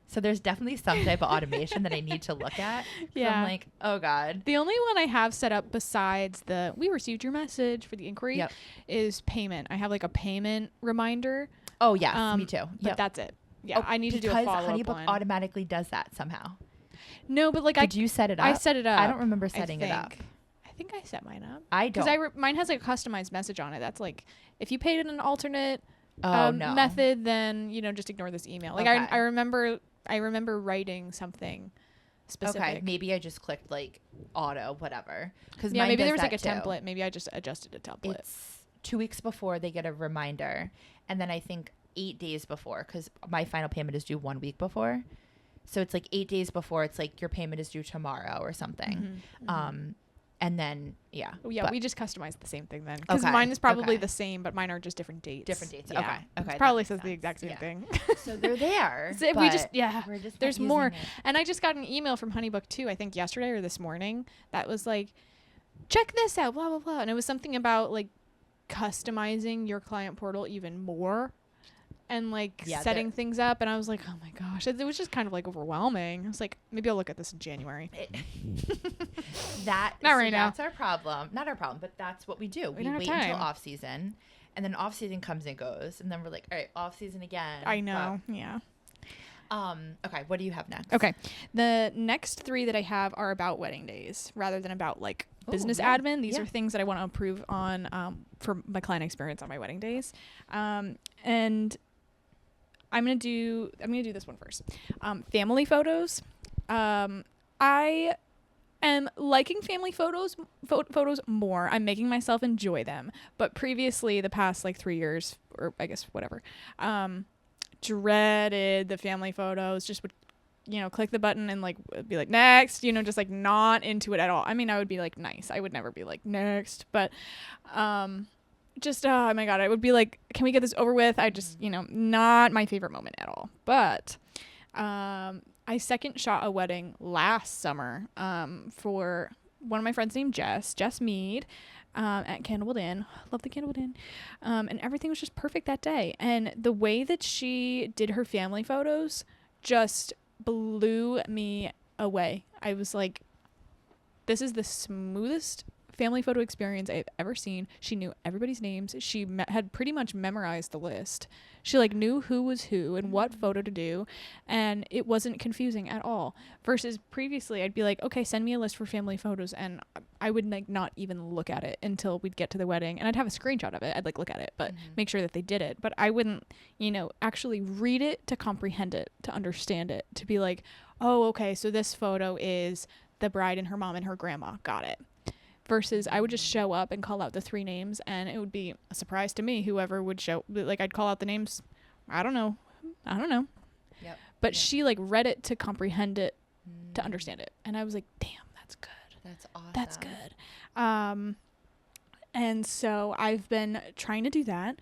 So there's definitely some type of automation that I need to look at. Yeah. I'm like, oh God. The only one I have set up besides the we received your message for the inquiry is payment. I have like a payment reminder. Oh yeah, me too. But that's it. Yeah, I need to do a follow-up because HoneyBook one. automatically does that somehow. No, but like Did you set it up? I set it up. I don't remember setting it up. I think I set mine up. I don't. Because mine has like a customized message on it. That's like, if you paid in an alternate no. method, then just ignore this email. Like Okay. I remember writing something specific. Okay, maybe I just clicked like auto, whatever. Because maybe there was like a template. Maybe I just adjusted a template. It's 2 weeks before they get a reminder, and then I think 8 days before, because my final payment is due 1 week before. So it's like 8 days before. It's like your payment is due tomorrow or something. And then, yeah. Oh, yeah, we just customized the same thing then. Because mine is probably the same, but mine are just different dates. Different dates. Yeah. Okay. It probably says the exact same thing. So they're there. So we're just there's not more. using it. And I just got an email from HoneyBook too, I think yesterday or this morning, that was like, check this out, blah, blah, blah. And it was something about like customizing your client portal even more. And like setting things up, and I was like, oh my gosh, it was just kind of like overwhelming. I was like, maybe I'll look at this in January. Not right now. That's our problem. Not our problem, but that's what we do. We wait until off season, and then off season comes and goes, and then we're like, all right, off season again. I know. Yeah. Okay, what do you have next? Okay, the next 3 that I have are about wedding days rather than about like business admin. These are things that I want to improve on for my client experience on my wedding days, and I'm gonna do this one first. Family photos. I am liking family photos more. I'm making myself enjoy them. But previously, the past like 3 years, or I guess whatever, dreaded the family photos. Just would, click the button and like be like next. Just like not into it at all. I mean, I would be like nice. I would never be like next, but just oh my god, I would be like, can we get this over with? I just not my favorite moment at all. But I second shot a wedding last summer for one of my friends named Jess Mead at Candlewood Inn. Love the Candlewood Inn. And everything was just perfect that day. And the way that she did her family photos just blew me away. I was like, this is the smoothest family photo experience I've ever seen. She knew everybody's names. She had pretty much memorized the list. She like knew who was who and what photo to do, and it wasn't confusing at all. Versus previously, I'd be like, okay, send me a list for family photos, and I would like not even look at it until we'd get to the wedding, and I'd have a screenshot of it. I'd like look at it, but make sure that they did it. But I wouldn't, actually read it to comprehend it, to understand it, to be like, oh, okay, so this photo is the bride and her mom and her grandma. Got it. Versus I would just show up and call out the 3 names, and it would be a surprise to me whoever would show. Like I'd call out the names. I don't know. Yep. But she like read it to comprehend it to understand it. And I was like, damn, that's good. That's awesome. That's good. And so I've been trying to do that.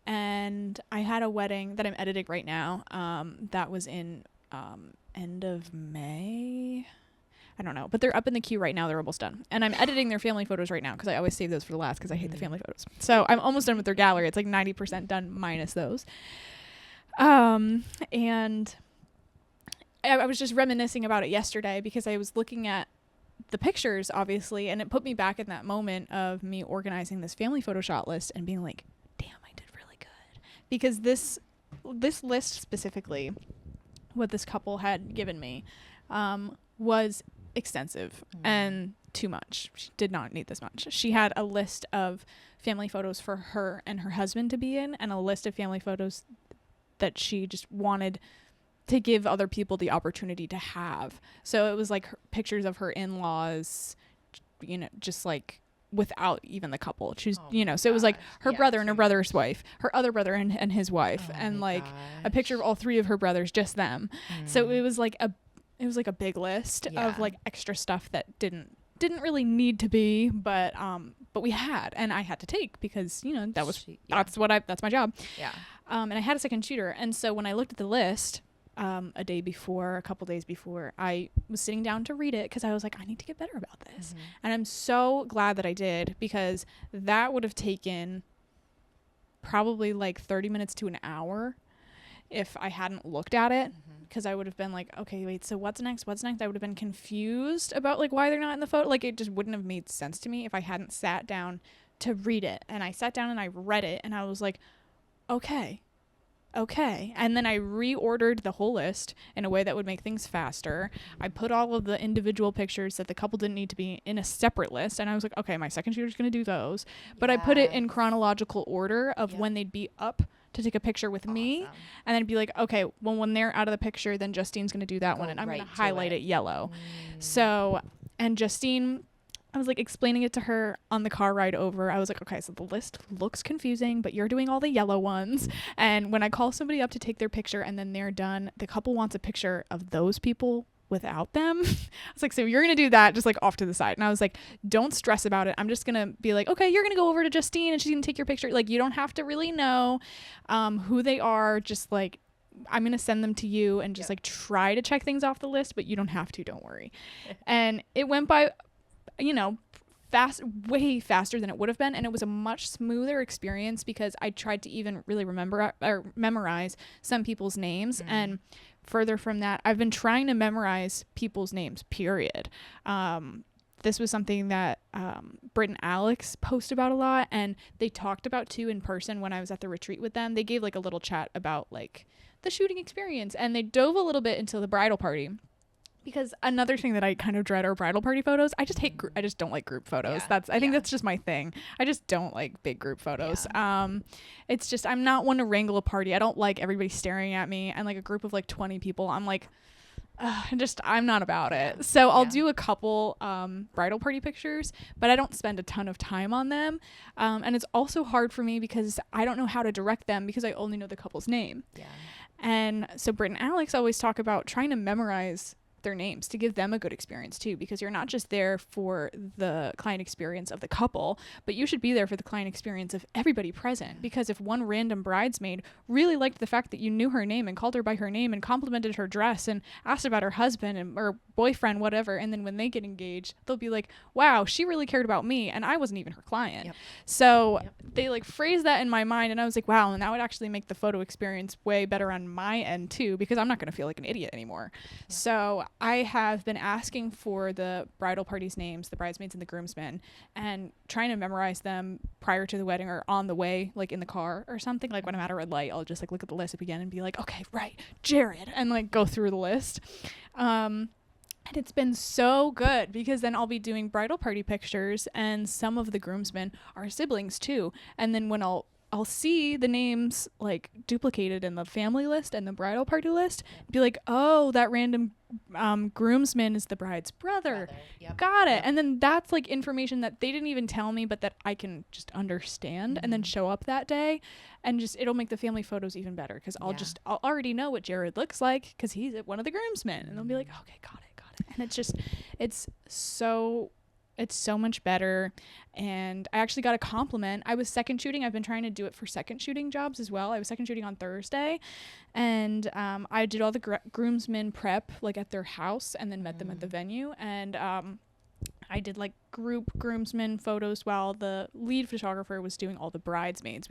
And I had a wedding that I'm editing right now. That was in end of May. I don't know, but they're up in the queue right now. They're almost done. And I'm editing their family photos right now because I always save those for the last because I hate the family photos. So I'm almost done with their gallery. It's like 90% done minus those. And I was just reminiscing about it yesterday because I was looking at the pictures, obviously, and it put me back in that moment of me organizing this family photo shot list and being like, damn, I did really good. Because this list specifically, what this couple had given me, was extensive and too much. She did not need this much. She had a list of family photos for her and her husband to be in, and a list of family photos that she just wanted to give other people the opportunity to have. So it was like pictures of her in-laws, just like without even the couple. She's, so it was like her brother and her brother's wife, her other brother and his wife, and like a picture of all three of her brothers, just them. So it was like a big list of like extra stuff that didn't really need to be, but we had, and I had to take because that's my job. Yeah. And I had a second shooter, and so when I looked at the list a couple days before, I was sitting down to read it because I was like, I need to get better about this. And I'm so glad that I did, because that would have taken probably like 30 minutes to an hour if I hadn't looked at it, because I would have been like, okay, wait, so what's next? I would have been confused about like why they're not in the photo. Like, it just wouldn't have made sense to me if I hadn't sat down to read it. And I sat down and I read it, and I was like, okay. And then I reordered the whole list in a way that would make things faster. I put all of the individual pictures that the couple didn't need to be in a separate list. And I was like, okay, my second shooter's going to do those. But I put it in chronological order of when they'd be up to take a picture with me. And then be like, okay, well, when they're out of the picture, then Justine's going to do that one. And I'm going to highlight it yellow. So, and Justine, I was like explaining it to her on the car ride over. I was like, okay, so the list looks confusing, but you're doing all the yellow ones. And when I call somebody up to take their picture and then they're done, the couple wants a picture of those people without them. I was like, so you're going to do that just like off to the side. And I was like, don't stress about it. I'm just going to be like, okay, you're going to go over to Justine and she's going to take your picture. Like, you don't have to really know who they are. Just like, I'm going to send them to you and just like try to check things off the list, but you don't have to, don't worry. And it went by, way faster than it would have been, and it was a much smoother experience because I tried to even really remember or memorize some people's names. And further from that, I've been trying to memorize people's names, period. This was something that Britt and Alex post about a lot, and they talked about too in person when I was at the retreat with them. They gave like a little chat about like the shooting experience, and they dove a little bit into the bridal party. Because another thing that I kind of dread are bridal party photos. I just hate I just don't like group photos. I think that's just my thing. I just don't like big group photos. It's just, I'm not one to wrangle a party. I don't like everybody staring at me, and like a group of like 20 people, I'm like, I'm not about it. So I'll do a couple bridal party pictures, but I don't spend a ton of time on them. And it's also hard for me because I don't know how to direct them because I only know the couple's name. And so Britt and Alex always talk about trying to memorize their names to give them a good experience too, because you're not just there for the client experience of the couple, but you should be there for the client experience of everybody present. Because if one random bridesmaid really liked the fact that you knew her name and called her by her name and complimented her dress and asked about her husband and or boyfriend, whatever, and then when they get engaged, they'll be like, wow, she really cared about me and I wasn't even her client. So they like phrase that in my mind, and I was like, wow, and that would actually make the photo experience way better on my end too, because I'm not going to feel like an idiot anymore. So I have been asking for the bridal party's names, the bridesmaids and the groomsmen, and trying to memorize them prior to the wedding or on the way, like in the car or something. Like when I'm at a red light, I'll just like look at the list up again and be like, okay, right, Jared, and like go through the list. And it's been so good because then I'll be doing bridal party pictures and some of the groomsmen are siblings too. And then when I'll see the names like duplicated in the family list and the bridal party list, be like, oh, that random groomsman is the bride's brother. Got it. And then that's like information that they didn't even tell me, but that I can just understand and then show up that day, and just it'll make the family photos even better because I'll already know what Jared looks like because he's one of the groomsmen, and they'll be like, okay, got it. And it's so much better. And I actually got a compliment. I was second shooting. I've been trying to do it for second shooting jobs as well. I was second shooting on Thursday, and I did all the groomsmen prep like at their house, and then met them at the venue. And I did like group groomsmen photos while the lead photographer was doing all the bridesmaids.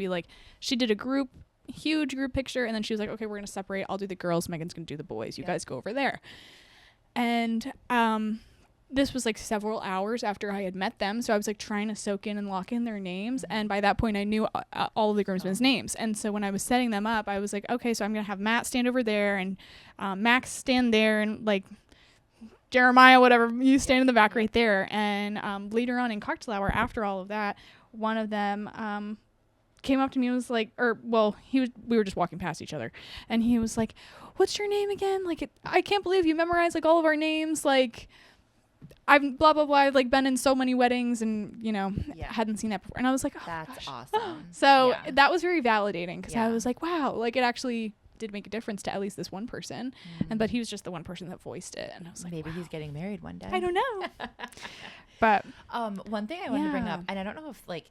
She did a huge group picture, and then she was like, okay, we're gonna separate. I'll do the girls, Megan's gonna do the boys. You guys go over there. And this was like several hours after I had met them, so I was like trying to soak in and lock in their names, and by that point I knew all of the groomsmen's names. And so when I was setting them up, I was like, okay, so I'm gonna have Matt stand over there, and Max stand there, and like Jeremiah, whatever, you stand in the back right there. And later on in cocktail hour, after all of that, one of them came up to me and was like, we were just walking past each other, and he was like, what's your name again? Like, I can't believe you memorized like all of our names. Like, I've blah, blah, blah. I've like been in so many weddings, and, hadn't seen that before. And I was like, oh, that's gosh. awesome. So that was very validating, because I was like, wow, like it actually did make a difference to at least this one person. But he was just the one person that voiced it. And I was like, maybe he's getting married one day. I don't know. But one thing I wanted to bring up, and I don't know if like,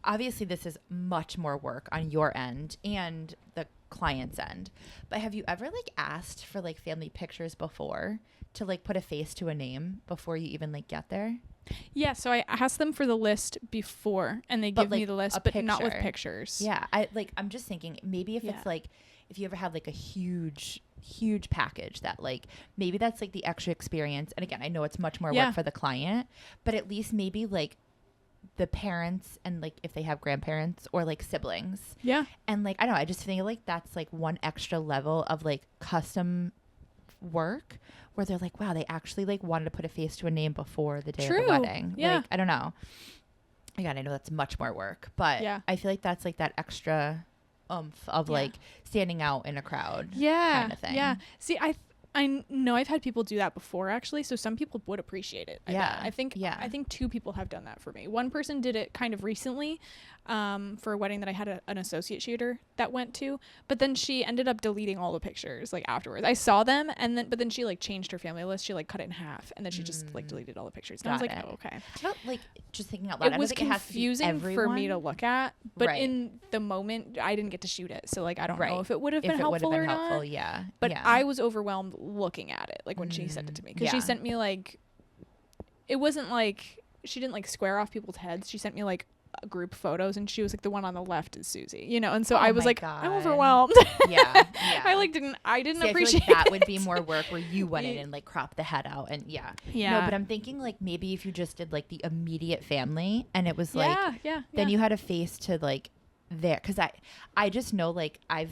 obviously this is much more work on your end and the client's end, but have you ever like asked for like family pictures before to like put a face to a name before you even like get there? Yeah, so I asked them for the list before, and they give me the list, but not with pictures. Yeah, I'm just thinking maybe if it's like, if you ever have like a huge package that like, maybe that's like the extra experience. And again, I know it's much more work for the client, but at least maybe like the parents, and like if they have grandparents or like siblings. Yeah. And like, I don't know, I just think like that's like one extra level of like custom work where they're like, wow, they actually like wanted to put a face to a name before the day of the wedding. Yeah. Like, I don't know. Again, I know that's much more work, but I feel like that's like that extra oomph of like standing out in a crowd kind of thing. Yeah. See, I know I've had people do that before, actually. So some people would appreciate it. I think two people have done that for me. One person did it kind of recently for a wedding that I had an associate shooter that went to, but then she ended up deleting all the pictures like afterwards. I saw them, but then she like changed her family list. She like cut it in half, and then she just like deleted all the pictures. And I was like, oh, okay. I don't like, just thinking out loud, it was confusing for me to look at, but in the moment I didn't get to shoot it, so like I don't know if it would have been helpful or not. Yeah. But I was overwhelmed looking at it, like when she sent it to me, because she sent me like, it wasn't like, she didn't like square off people's heads. She sent me like group photos, and she was like, the one on the left is Susie, and so I was like, God. I'm overwhelmed. I didn't appreciate like that would be more work where you went in and like cropped the head out, and no, but I'm thinking like maybe if you just did like the immediate family, and it was like then you had a face to like there, because I just know like I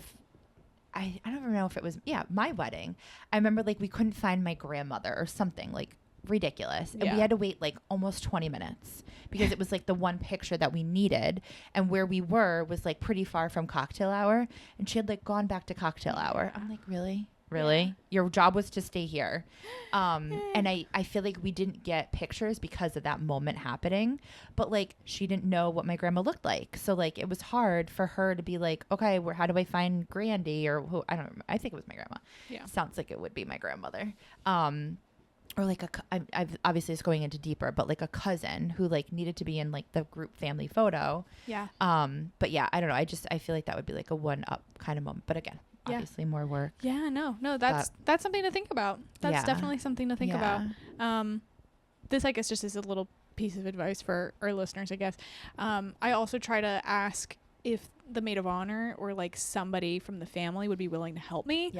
don't even know if it was my wedding. I remember like we couldn't find my grandmother or something like ridiculous, and we had to wait like almost 20 minutes because it was like the one picture that we needed, and where we were was like pretty far from cocktail hour, and she had like gone back to cocktail hour. I'm like, really your job was to stay here. And I feel like we didn't get pictures because of that moment happening, but like she didn't know what my grandma looked like, so like it was hard for her to be like, okay, how do I find Grandy, or who, I don't remember. I think it was my grandma. Sounds like it would be my grandmother. Or like I've obviously it's going into deeper, but like a cousin who like needed to be in like the group family photo. But I don't know, I feel like that would be like a one up kind of moment, but again, obviously more work. That's something to think about. That's definitely something to think about. This I guess just is a little piece of advice for our listeners, I guess. I also try to ask if the maid of honor or like somebody from the family would be willing to help me.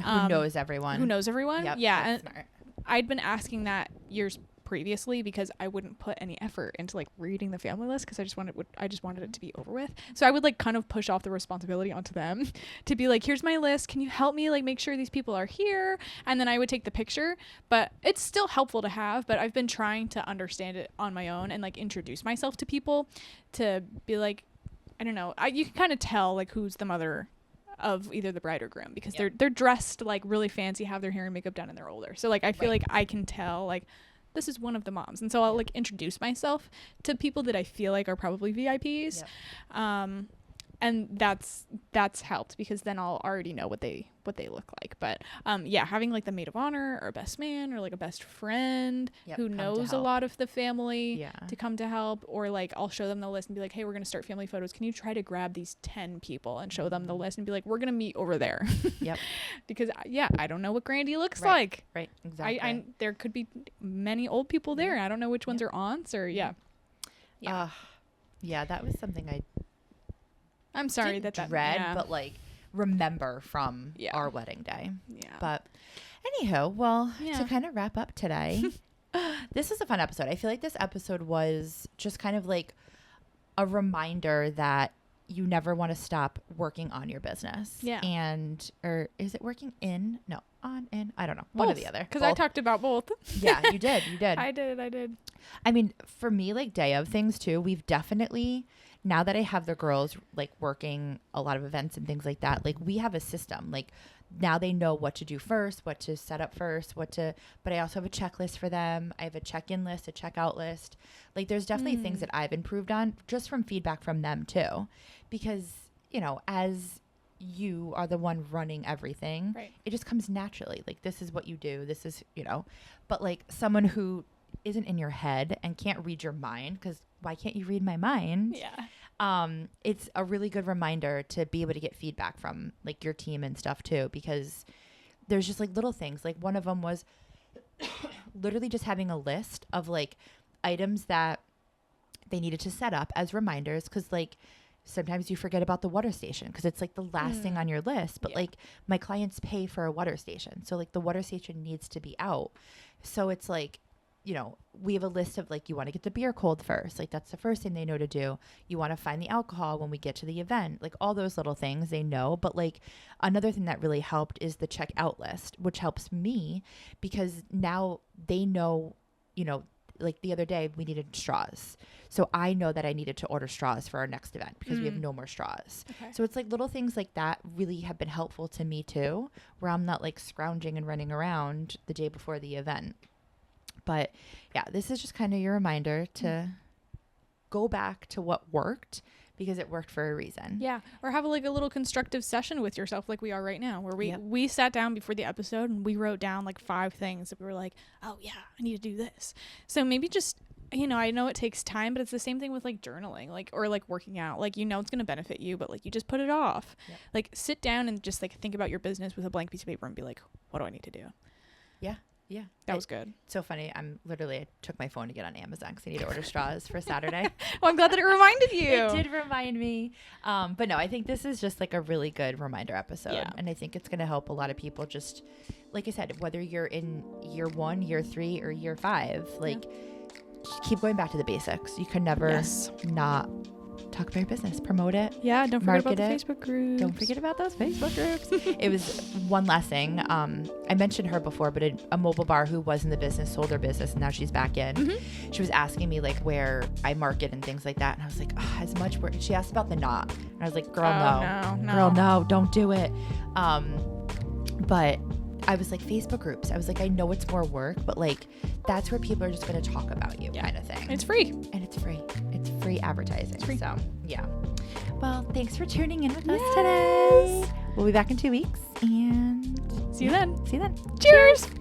Who knows everyone. And smart. I'd been asking that years previously because I wouldn't put any effort into like reading the family list, because I just wanted it to be over with. So I would like kind of push off the responsibility onto them to be like, here's my list, can you help me like make sure these people are here? And then I would take the picture. But it's still helpful to have, but I've been trying to understand it on my own and like introduce myself to people to be like, I don't know, you can kind of tell like who's the mother of either the bride or groom, because they're dressed like really fancy, have their hair and makeup done, and they're older. So like I feel like I can tell like this is one of the moms, and so I'll like introduce myself to people that I feel like are probably VIPs. And that's helped because then I'll already know what they look like. But having like the maid of honor or a best man or like a best friend who knows a lot of the family to come to help, or like I'll show them the list and be like, hey, we're going to start family photos. Can you try to grab these 10 people and show them the list and be like, we're going to meet over there. Yep. Because I don't know what Grandy looks like. Right. Exactly. I there could be many old people there. I don't know which ones are aunts or that was something I'm sorry didn't dread, but like remember from our wedding day. Yeah. But anywho, well, to kind of wrap up today, this was a fun episode. I feel like this episode was just kind of like a reminder that you never want to stop working on your business. Yeah. Or is it working in? No, on, in. I don't know. Both. One or the other. Because I talked about both. Yeah, you did. I did. I mean, for me, like day of things too, we've definitely, now that I have the girls like working a lot of events and things like that, like we have a system. Like now they know what to do first, what to set up first, but I also have a checklist for them. I have a check-in list, a check-out list. Like there's definitely things that I've improved on just from feedback from them too. Because, as you are the one running everything, it just comes naturally. Like this is what you do. This is, but like someone who isn't in your head and can't read your mind, because why can't you read my mind? Yeah. It's a really good reminder to be able to get feedback from like your team and stuff too, because there's just like little things. Like one of them was literally just having a list of like items that they needed to set up as reminders. Cause like sometimes you forget about the water station because it's like the last thing on your list, but like my clients pay for a water station. So like the water station needs to be out. So it's like, we have a list of like, you want to get the beer cold first. Like that's the first thing they know to do. You want to find the alcohol when we get to the event, like all those little things they know. But like another thing that really helped is the check out list, which helps me because now they know, like the other day we needed straws. So I know that I needed to order straws for our next event because we have no more straws. Okay. So it's like little things like that really have been helpful to me too, where I'm not like scrounging and running around the day before the event. But yeah, this is just kind of your reminder to go back to what worked because it worked for a reason. Yeah. Or have like a little constructive session with yourself like we are right now, where we sat down before the episode and we wrote down like 5 things that we were like, oh yeah, I need to do this. So maybe just, I know it takes time, but it's the same thing with like journaling, like, or like working out, like, it's going to benefit you, but like you just put it off. Yep. Like sit down and just like think about your business with a blank piece of paper and be like, what do I need to do? Yeah. Yeah. That was good. So funny. I took my phone to get on Amazon because I need to order straws for Saturday. Well, I'm glad that it reminded you. It did remind me. But no, I think this is just like a really good reminder episode. Yeah. And I think it's going to help a lot of people just, like I said, whether you're in year 1, year 3, or year 5, like just keep going back to the basics. You can never not talk about your business, promote it. Yeah, don't forget about the Facebook groups. Don't forget about those Facebook groups. It was one last thing. I mentioned her before, but a mobile bar who was in the business sold her business and now she's back in. Mm-hmm. She was asking me like where I market and things like that. And I was like, as much work. She asked about the knot. And I was like, girl, no. Girl, no, don't do it. But I was like, Facebook groups. I was like, I know it's more work, but like that's where people are just going to talk about you kind of thing. It's free. And it's free. It's free advertising. It's free. So, yeah. Well, thanks for tuning in with us today. We'll be back in 2 weeks and see you then. See you then. Cheers.